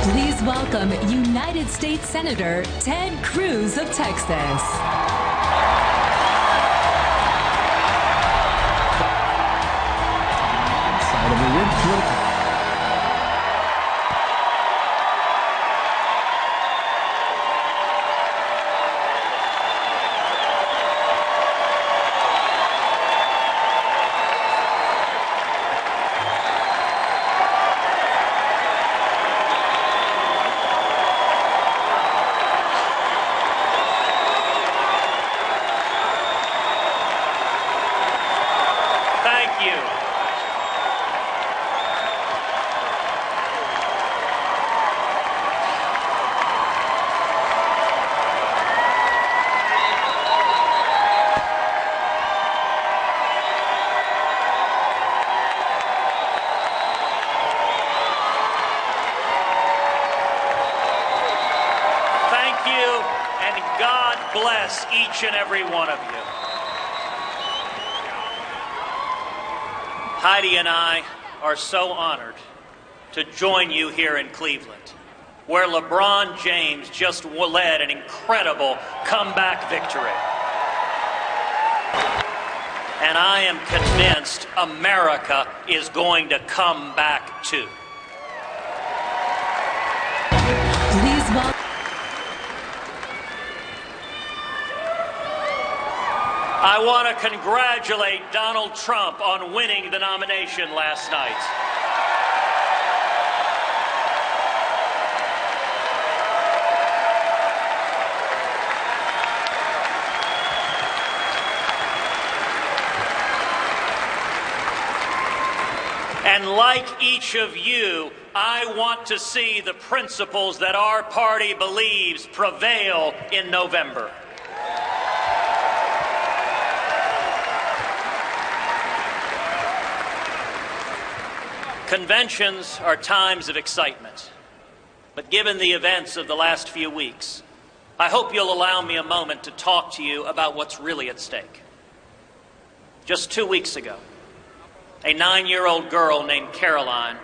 Please welcome United States Senator Ted Cruz of Texas. Side of the wood. Bless each and every one of you. Heidi and I are so honored to join you here in Cleveland, where LeBron James just led an incredible comeback victory. And I am convinced America is going to come back too. Please welcome. I want to congratulate Donald Trump on winning the nomination last night. And like each of you, I want to see the principles that our party believes prevail in November. Conventions are times of excitement, but given the events of the last few weeks, I hope you'll allow me a moment to talk to you about what's really at stake. Just 2 weeks ago, a 9-year-old girl named Caroline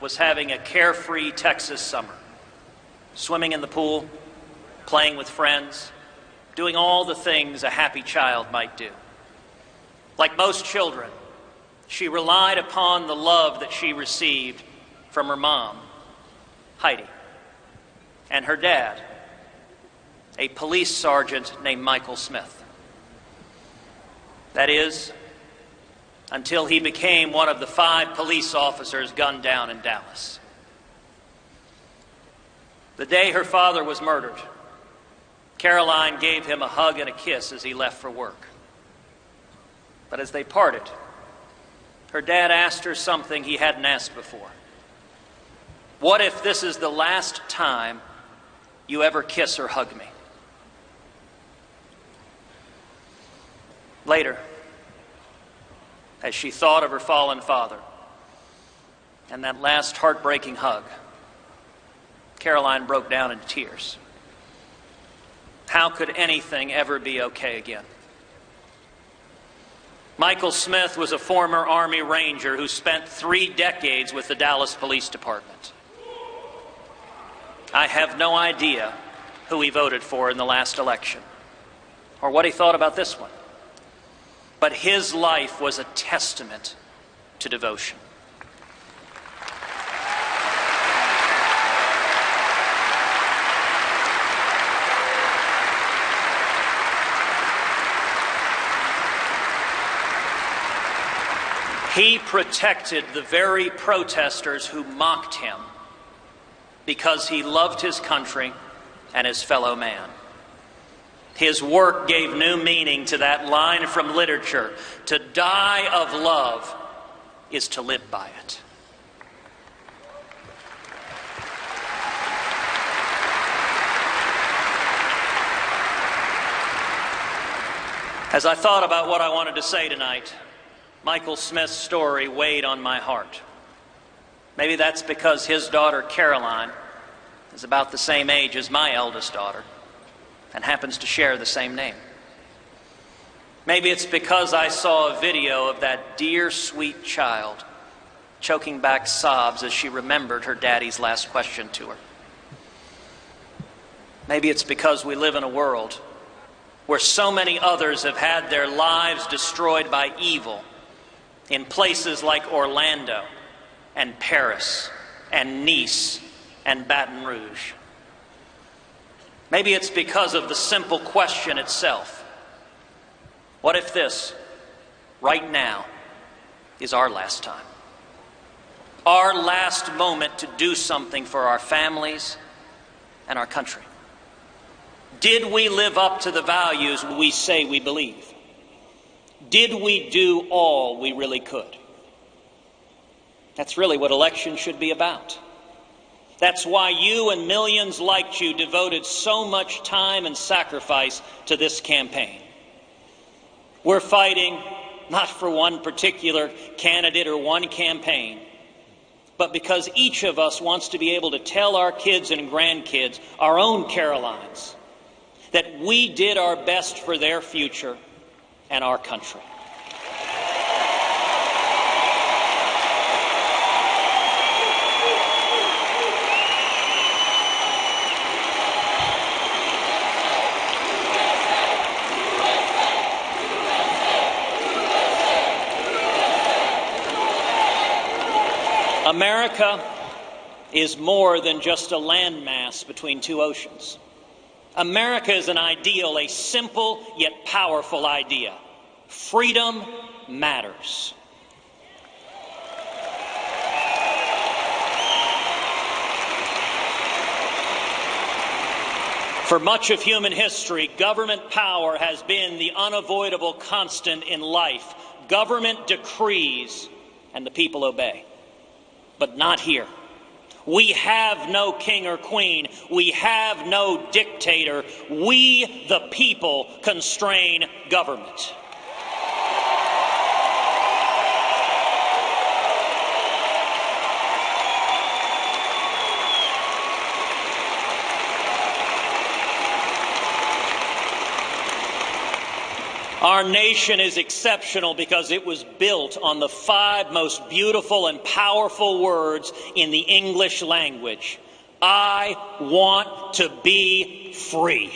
was having a carefree Texas summer, swimming in the pool, playing with friends, doing all the things a happy child might do. Like most children, she relied upon the love that she received from her mom, Heidi, and her dad, a police sergeant named Michael Smith. That is, until he became one of the 5 police officers gunned down in Dallas. The day her father was murdered, Caroline gave him a hug and a kiss as he left for work. But as they parted, her dad asked her something he hadn't asked before. What if this is the last time you ever kiss or hug me? Later, as she thought of her fallen father and that last heartbreaking hug, Caroline broke down in tears. How could anything ever be okay again? Michael Smith was a former Army Ranger who spent 3 decades with the Dallas Police Department. I have no idea who he voted for in the last election or what he thought about this one. But his life was a testament to devotion. He protected the very protesters who mocked him because he loved his country and his fellow man. His work gave new meaning to that line from literature: to die of love is to live by it. As I thought about what I wanted to say tonight, Michael Smith's story weighed on my heart. Maybe that's because his daughter, Caroline, is about the same age as my eldest daughter and happens to share the same name. Maybe it's because I saw a video of that dear, sweet child choking back sobs as she remembered her daddy's last question to her. Maybe it's because we live in a world where so many others have had their lives destroyed by evil in places like Orlando and Paris and Nice and Baton Rouge. Maybe it's because of the simple question itself. What if this, right now, is our last time? Our last moment to do something for our families and our country. Did we live up to the values we say we believe? Did we do all we really could? That's really what elections should be about. That's why you and millions like you devoted so much time and sacrifice to this campaign. We're fighting not for one particular candidate or one campaign, but because each of us wants to be able to tell our kids and grandkids, our own Carolines, that we did our best for their future and our country. America is more than just a landmass between two oceans. America is an ideal, a simple yet powerful idea. Freedom matters. For much of human history, government power has been the unavoidable constant in life. Government decrees and the people obey. But not here. We have no king or queen. We have no dictator. We, the people, constrain government. Our nation is exceptional because it was built on the 5 most beautiful and powerful words in the English language. I want to be free.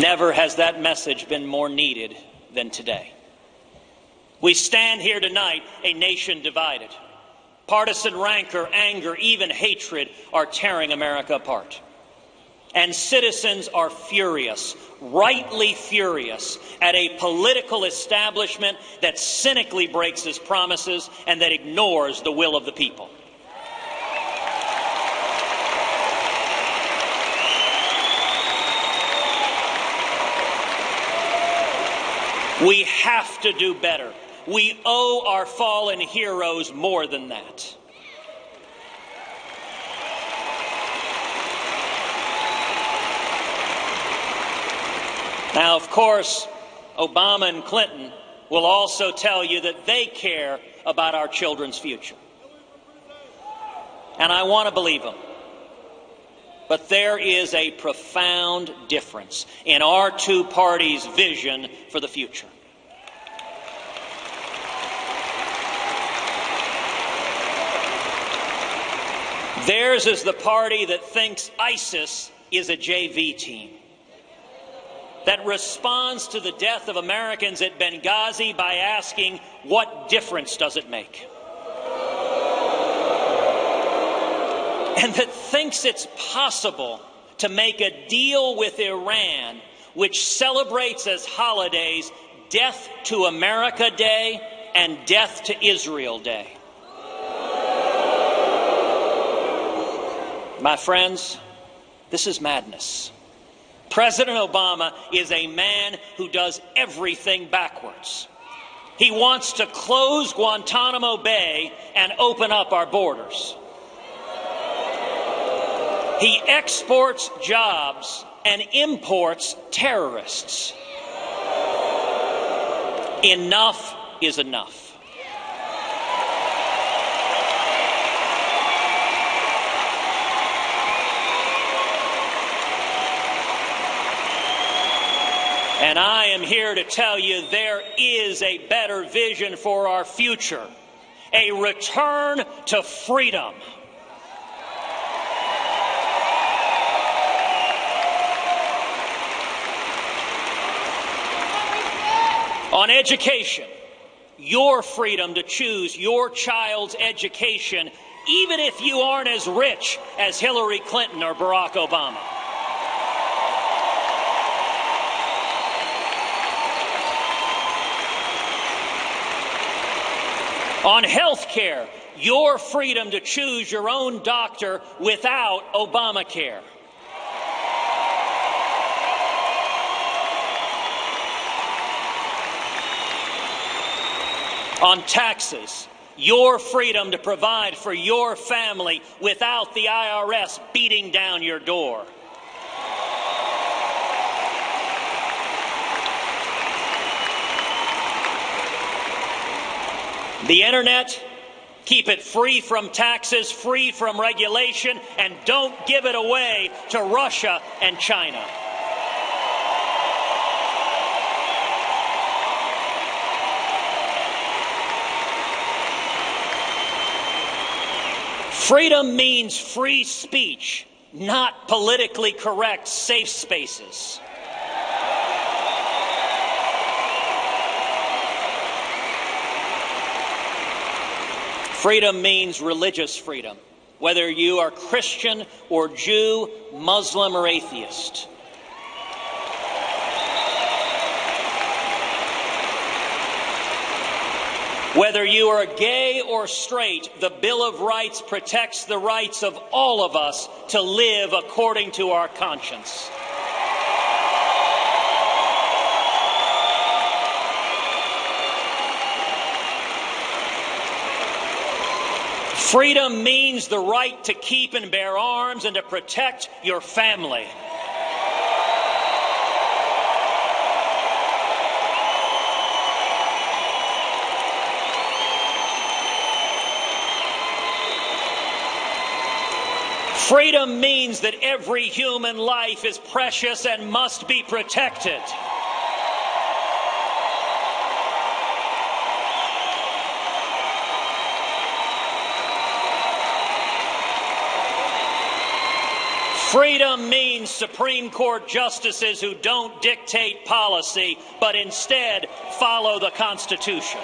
Never has that message been more needed than today. We stand here tonight, a nation divided. Partisan rancor, anger, even hatred are tearing America apart. And citizens are furious, rightly furious, at a political establishment that cynically breaks its promises and that ignores the will of the people. We have to do better. We owe our fallen heroes more than that. Now, of course, Obama and Clinton will also tell you that they care about our children's future. And I want to believe them. But there is a profound difference in our two parties' vision for the future. Theirs is the party that thinks ISIS is a JV team, that responds to the death of Americans at Benghazi by asking, what difference does it make? And that thinks it's possible to make a deal with Iran which celebrates as holidays Death to America Day and Death to Israel Day. My friends, this is madness. President Obama is a man who does everything backwards. He wants to close Guantanamo Bay and open up our borders. He exports jobs and imports terrorists. Enough is enough. And I am here to tell you there is a better vision for our future, a return to freedom. On education, your freedom to choose your child's education, even if you aren't as rich as Hillary Clinton or Barack Obama. On health care, your freedom to choose your own doctor without Obamacare. On taxes, your freedom to provide for your family without the IRS beating down your door. The internet, keep it free from taxes, free from regulation, and don't give it away to Russia and China. Freedom means free speech, not politically correct safe spaces. Freedom means religious freedom, whether you are Christian or Jew, Muslim or atheist. Whether you are gay or straight, the Bill of Rights protects the rights of all of us to live according to our conscience. Freedom means the right to keep and bear arms and to protect your family. Freedom means that every human life is precious and must be protected. Freedom means Supreme Court justices who don't dictate policy, but instead follow the Constitution.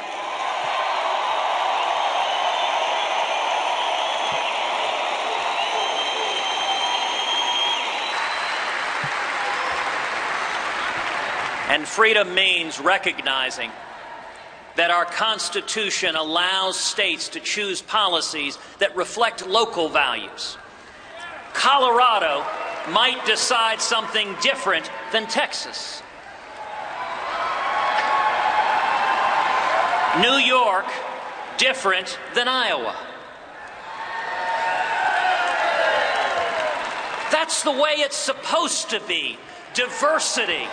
And freedom means recognizing that our Constitution allows states to choose policies that reflect local values. Colorado might decide something different than Texas. New York, different than Iowa. That's the way it's supposed to be. Diversity.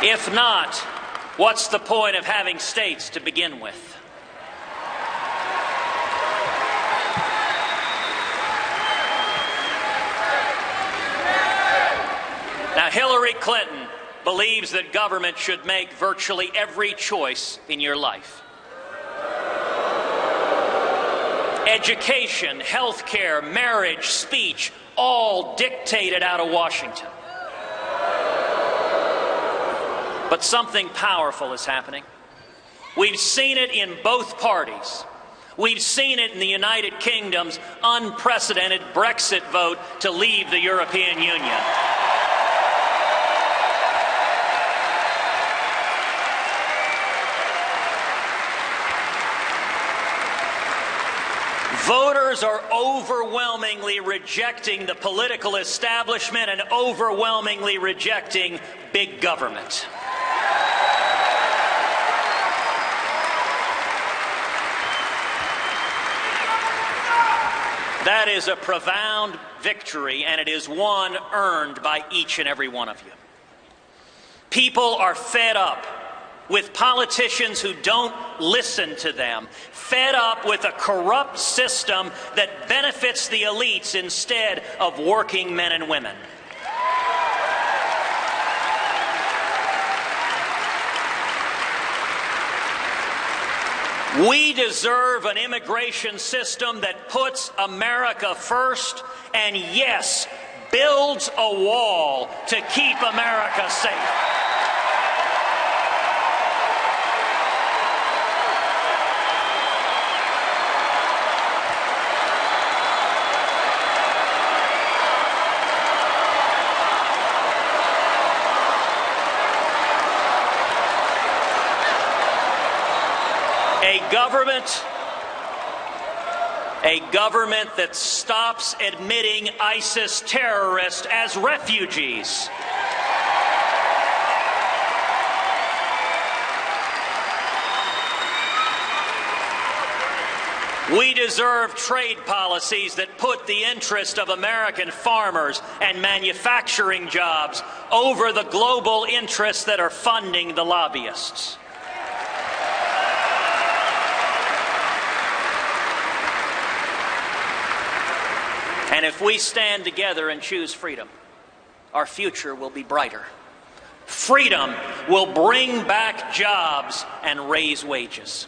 If not, what's the point of having states to begin with? Now, Hillary Clinton believes that government should make virtually every choice in your life. Education, health care, marriage, speech, all dictated out of Washington. But something powerful is happening. We've seen it in both parties. We've seen it in the United Kingdom's unprecedented Brexit vote to leave the European Union. Voters are overwhelmingly rejecting the political establishment and overwhelmingly rejecting big government. That is a profound victory, and it is one earned by each and every one of you. People are fed up with politicians who don't listen to them, fed up with a corrupt system that benefits the elites instead of working men and women. We deserve an immigration system that puts America first and, yes, builds a wall to keep America safe. A government that stops admitting ISIS terrorists as refugees. We deserve trade policies that put the interest of American farmers and manufacturing jobs over the global interests that are funding the lobbyists. And if we stand together and choose freedom, our future will be brighter. Freedom will bring back jobs and raise wages.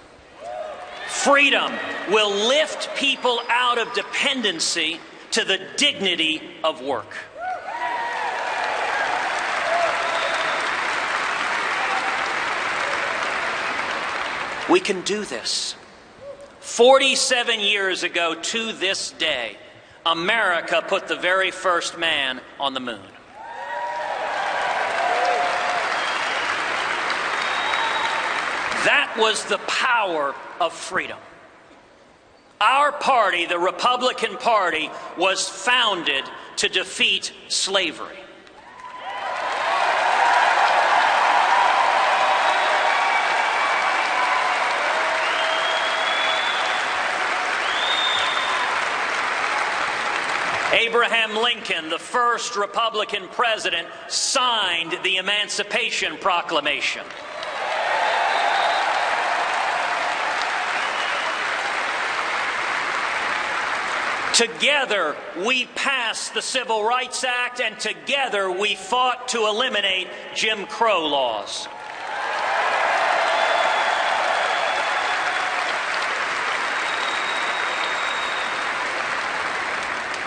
Freedom will lift people out of dependency to the dignity of work. We can do this. 47 years ago to this day, America put the very first man on the moon. That was the power of freedom. Our party, the Republican Party, was founded to defeat slavery. Abraham Lincoln, the first Republican president, signed the Emancipation Proclamation. Together, we passed the Civil Rights Act, and together we fought to eliminate Jim Crow laws.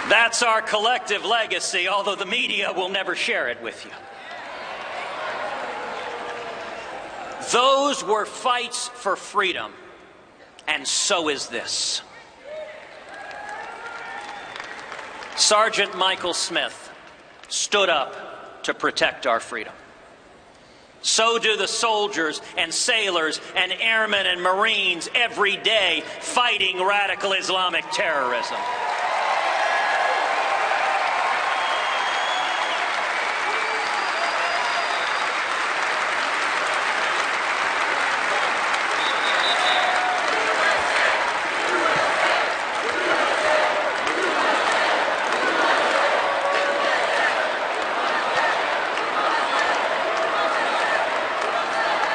That's our collective legacy, although the media will never share it with you. Those were fights for freedom, and so is this. Sergeant Michael Smith stood up to protect our freedom. So do the soldiers and sailors and airmen and Marines every day fighting radical Islamic terrorism.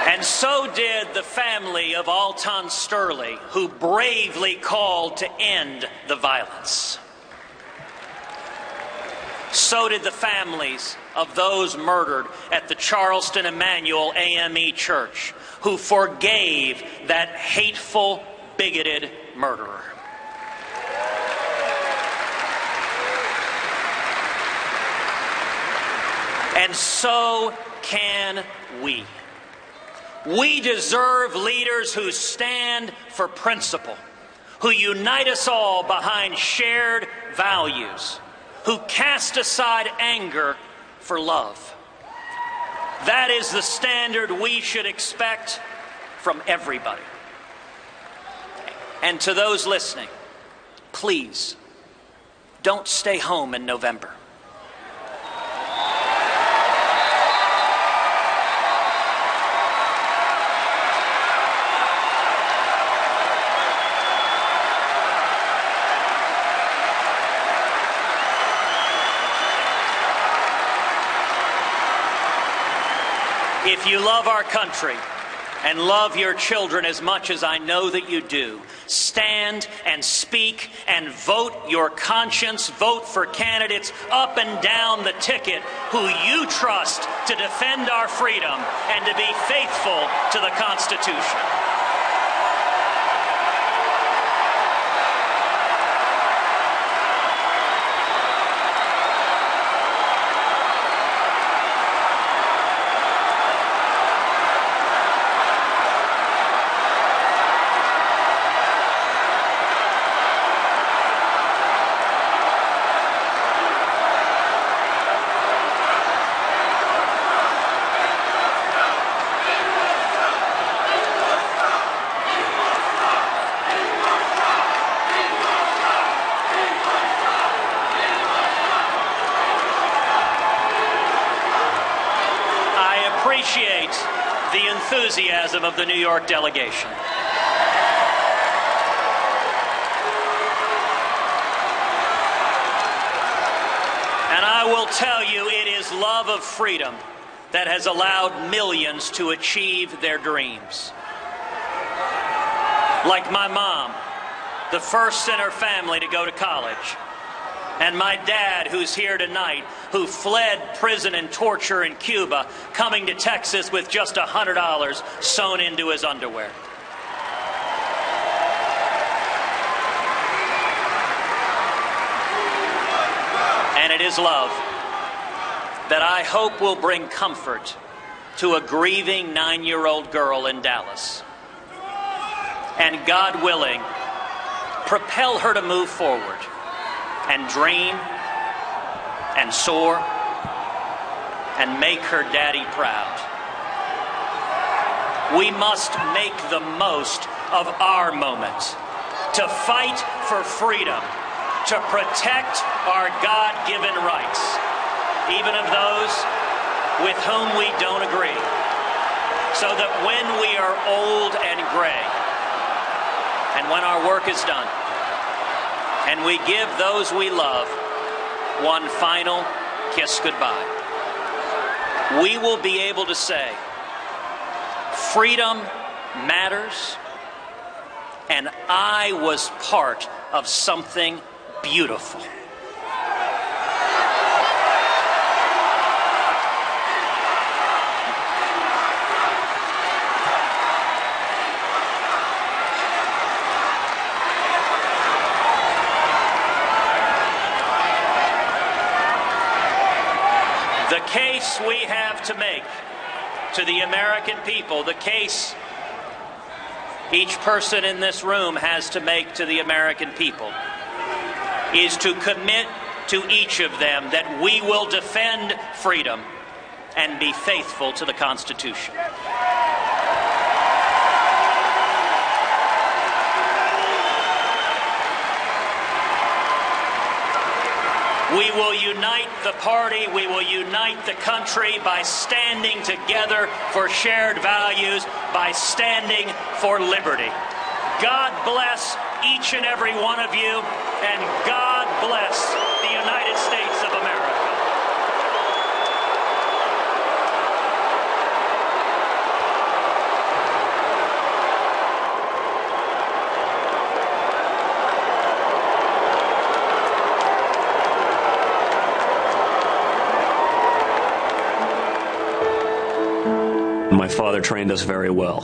And so did the family of Alton Sterling, who bravely called to end the violence. So did the families of those murdered at the Charleston Emmanuel AME Church, who forgave that hateful, bigoted murderer. And so can we. We deserve leaders who stand for principle, who unite us all behind shared values, who cast aside anger for love. That is the standard we should expect from everybody. And to those listening, please, don't stay home in November. If you love our country, and love your children as much as I know that you do, stand and speak and vote your conscience. Vote for candidates up and down the ticket who you trust to defend our freedom and to be faithful to the Constitution. Appreciate the enthusiasm of the New York delegation. And I will tell you, it is love of freedom that has allowed millions to achieve their dreams. Like my mom, the first in her family to go to college. And my dad, who's here tonight, who fled prison and torture in Cuba, coming to Texas with just $100 sewn into his underwear. And it is love that I hope will bring comfort to a grieving 9-year-old girl in Dallas. And God willing, propel her to move forward and dream and soar and make her daddy proud. We must make the most of our moment to fight for freedom, to protect our God-given rights, even of those with whom we don't agree, so that when we are old and gray, and when our work is done, and we give those we love one final kiss goodbye, we will be able to say, freedom matters, and I was part of something beautiful. The case we have to make to the American people, the case each person in this room has to make to the American people, is to commit to each of them that we will defend freedom and be faithful to the Constitution. We will unite the party, we will unite the country by standing together for shared values, by standing for liberty. God bless each and every one of you, and God bless the United States of America. My father trained us very well.